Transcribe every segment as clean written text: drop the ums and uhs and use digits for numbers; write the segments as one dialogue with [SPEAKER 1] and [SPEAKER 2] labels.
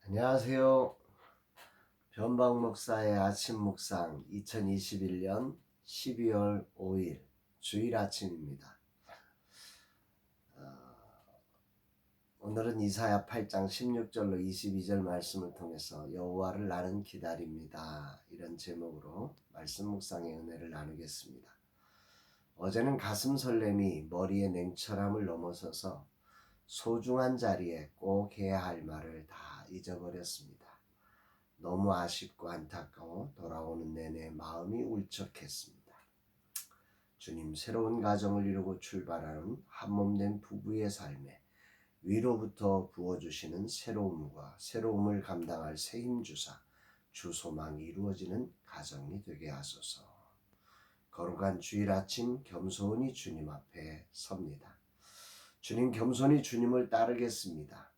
[SPEAKER 1] 안녕하세요. 변방 목사의 아침 묵상 2021년 12월 5일 주일 아침입니다. 오늘은 이사야 8장 16절로 22절 말씀을 통해서 여호와를 나는 기다립니다. 이런 제목으로 말씀 묵상의 은혜를 나누겠습니다. 어제는 가슴 설렘이 머리의 냉철함을 넘어서서 소중한 자리에 꼭 해야 할 말을 다 잊어버렸습니다. 너무 아쉽고 안타까워 돌아오는 내내 마음이 울적했습니다. 주님, 새로운 가정을 이루고 출발하는 한몸된 부부의 삶에 위로부터 부어주시는 새로움과 새로움을 감당할 새 힘 주사 주 소망이 이루어지는 가정이 되게 하소서. 거룩한 주일 아침 겸손히 주님 앞에 섭니다. 주님, 겸손히 주님을 따르겠습니다.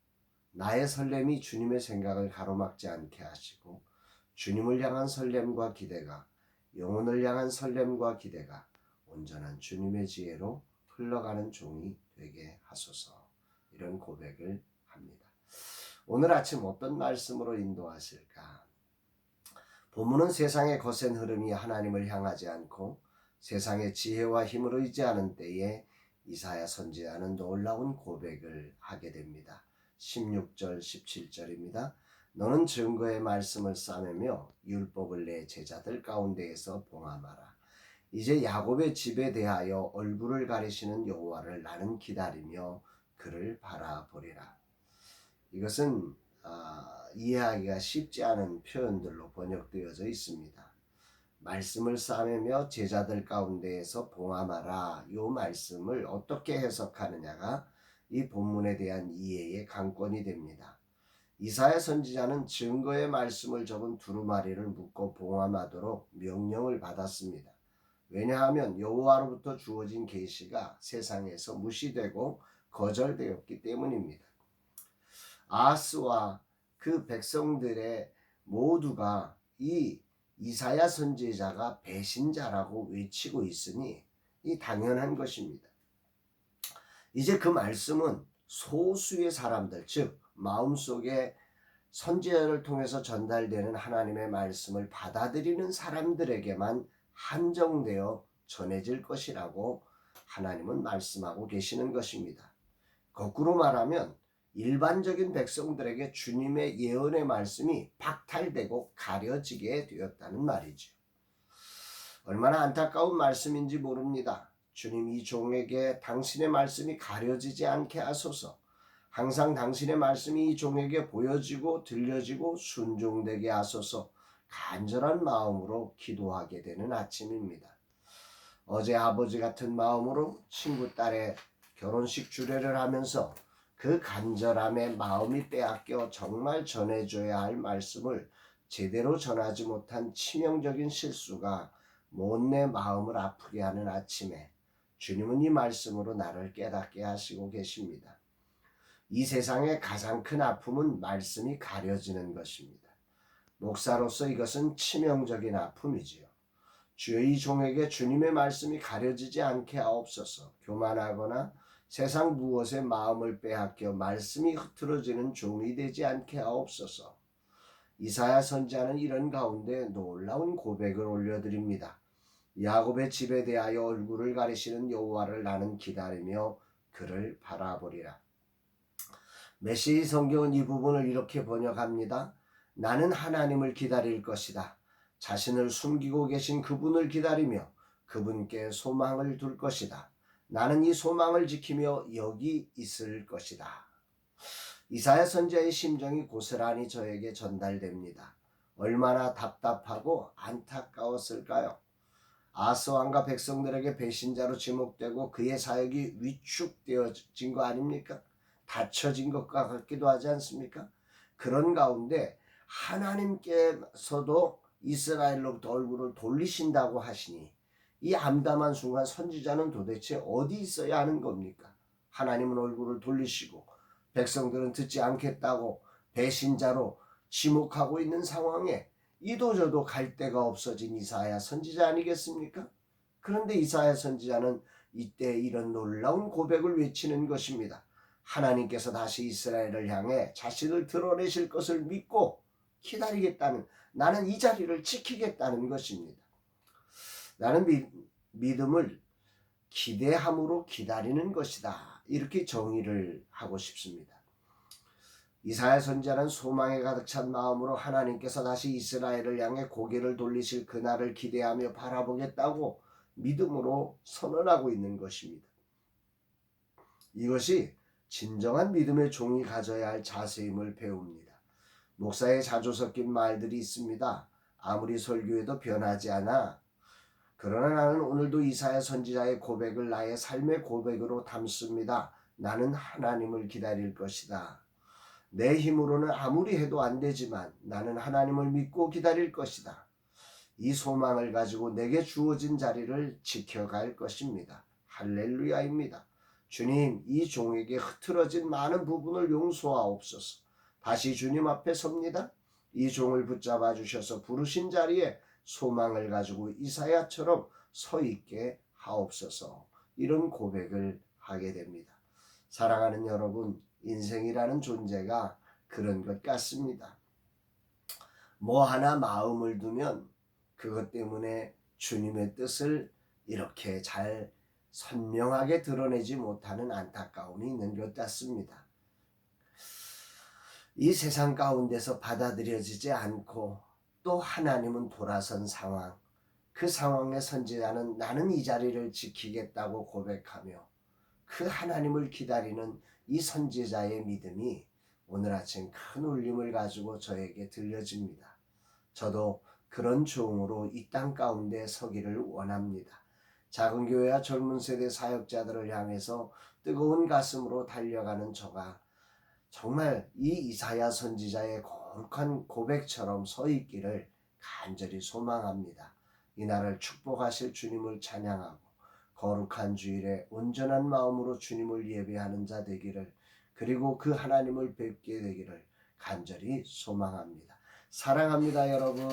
[SPEAKER 1] 나의 설렘이 주님의 생각을 가로막지 않게 하시고 주님을 향한 설렘과 기대가, 영혼을 향한 설렘과 기대가 온전한 주님의 지혜로 흘러가는 종이 되게 하소서. 이런 고백을 합니다. 오늘 아침 어떤 말씀으로 인도하실까? 본문은 세상의 거센 흐름이 하나님을 향하지 않고 세상의 지혜와 힘으로 의지하는 때에 이사야 선지자는 놀라운 고백을 하게 됩니다. 16절 17절입니다. 너는 증거의 말씀을 싸매며 율법을 내 제자들 가운데에서 봉함하라. 이제 야곱의 집에 대하여 얼굴을 가리시는 여호와를 나는 기다리며 그를 바라보리라. 이것은 이해하기가 쉽지 않은 표현들로 번역되어져 있습니다. 말씀을 싸매며 제자들 가운데에서 봉함하라. 이 말씀을 어떻게 해석하느냐가 이 본문에 대한 이해의 관건이 됩니다. 이사야 선지자는 증거의 말씀을 적은 두루마리를 묶어 봉함하도록 명령을 받았습니다. 왜냐하면 여호와로부터 주어진 계시가 세상에서 무시되고 거절되었기 때문입니다. 아하스와 그 백성들의 모두가 이 이사야 선지자가 배신자라고 외치고 있으니 이 당연한 것입니다. 이제 그 말씀은 소수의 사람들, 즉 마음속에 선지자를 통해서 전달되는 하나님의 말씀을 받아들이는 사람들에게만 한정되어 전해질 것이라고 하나님은 말씀하고 계시는 것입니다. 거꾸로 말하면 일반적인 백성들에게 주님의 예언의 말씀이 박탈되고 가려지게 되었다는 말이죠. 얼마나 안타까운 말씀인지 모릅니다. 주님, 이 종에게 당신의 말씀이 가려지지 않게 하소서. 항상 당신의 말씀이 이 종에게 보여지고 들려지고 순종되게 하소서. 간절한 마음으로 기도하게 되는 아침입니다. 어제 아버지 같은 마음으로 친구 딸의 결혼식 주례를 하면서 그 간절함에 마음이 빼앗겨 정말 전해줘야 할 말씀을 제대로 전하지 못한 치명적인 실수가 못내 마음을 아프게 하는 아침에 주님은 이 말씀으로 나를 깨닫게 하시고 계십니다. 이 세상의 가장 큰 아픔은 말씀이 가려지는 것입니다. 목사로서 이것은 치명적인 아픔이지요. 주의 종에게 주님의 말씀이 가려지지 않게 하옵소서. 교만하거나 세상 무엇에 마음을 빼앗겨 말씀이 흐트러지는 종이 되지 않게 하옵소서. 이사야 선지자는 이런 가운데 놀라운 고백을 올려드립니다. 야곱의 집에 대하여 얼굴을 가리시는 여호와를 나는 기다리며 그를 바라보리라. 메시지 성경은 이 부분을 이렇게 번역합니다. 나는 하나님을 기다릴 것이다. 자신을 숨기고 계신 그분을 기다리며 그분께 소망을 둘 것이다. 나는 이 소망을 지키며 여기 있을 것이다. 이사야 선지자의 심정이 고스란히 저에게 전달됩니다. 얼마나 답답하고 안타까웠을까요? 아하스 왕과 백성들에게 배신자로 지목되고 그의 사역이 위축되어진 거 아닙니까? 닫혀진 것 같기도 하지 않습니까? 그런 가운데 하나님께서도 이스라엘로부터 얼굴을 돌리신다고 하시니 이 암담한 순간 선지자는 도대체 어디 있어야 하는 겁니까? 하나님은 얼굴을 돌리시고 백성들은 듣지 않겠다고 배신자로 지목하고 있는 상황에 이도저도 갈 데가 없어진 이사야 선지자 아니겠습니까? 그런데 이사야 선지자는 이때 이런 놀라운 고백을 외치는 것입니다. 하나님께서 다시 이스라엘을 향해 자신을 드러내실 것을 믿고 기다리겠다는, 나는 이 자리를 지키겠다는 것입니다. 나는 믿음을 기대함으로 기다리는 것이다. 이렇게 정의를 하고 싶습니다. 이사야 선지자는 소망에 가득 찬 마음으로 하나님께서 다시 이스라엘을 향해 고개를 돌리실 그날을 기대하며 바라보겠다고 믿음으로 선언하고 있는 것입니다. 이것이 진정한 믿음의 종이 가져야 할 자세임을 배웁니다. 목사의 자주 섞인 말들이 있습니다. 아무리 설교해도 변하지 않아. 그러나 나는 오늘도 이사야 선지자의 고백을 나의 삶의 고백으로 담습니다. 나는 하나님을 기다릴 것이다. 내 힘으로는 아무리 해도 안 되지만 나는 하나님을 믿고 기다릴 것이다. 이 소망을 가지고 내게 주어진 자리를 지켜갈 것입니다. 할렐루야입니다. 주님, 이 종에게 흐트러진 많은 부분을 용서하옵소서. 다시 주님 앞에 섭니다. 이 종을 붙잡아 주셔서 부르신 자리에 소망을 가지고 이사야처럼 서 있게 하옵소서. 이런 고백을 하게 됩니다. 사랑하는 여러분, 인생이라는 존재가 그런 것 같습니다. 뭐 하나 마음을 두면 그것 때문에 주님의 뜻을 이렇게 잘 선명하게 드러내지 못하는 안타까움이 있는 것 같습니다. 이 세상 가운데서 받아들여지지 않고 또 하나님은 돌아선 상황, 그 상황의 선지자는 나는 이 자리를 지키겠다고 고백하며 그 하나님을 기다리는 이 선지자의 믿음이 오늘 아침 큰 울림을 가지고 저에게 들려집니다. 저도 그런 종으로 이 땅 가운데 서기를 원합니다. 작은 교회와 젊은 세대 사역자들을 향해서 뜨거운 가슴으로 달려가는 저가 정말 이 이사야 선지자의 거룩한 고백처럼 서 있기를 간절히 소망합니다. 이날을 축복하실 주님을 찬양하고 거룩한 주일에 온전한 마음으로 주님을 예배하는 자 되기를, 그리고 그 하나님을 뵙게 되기를 간절히 소망합니다. 사랑합니다, 여러분.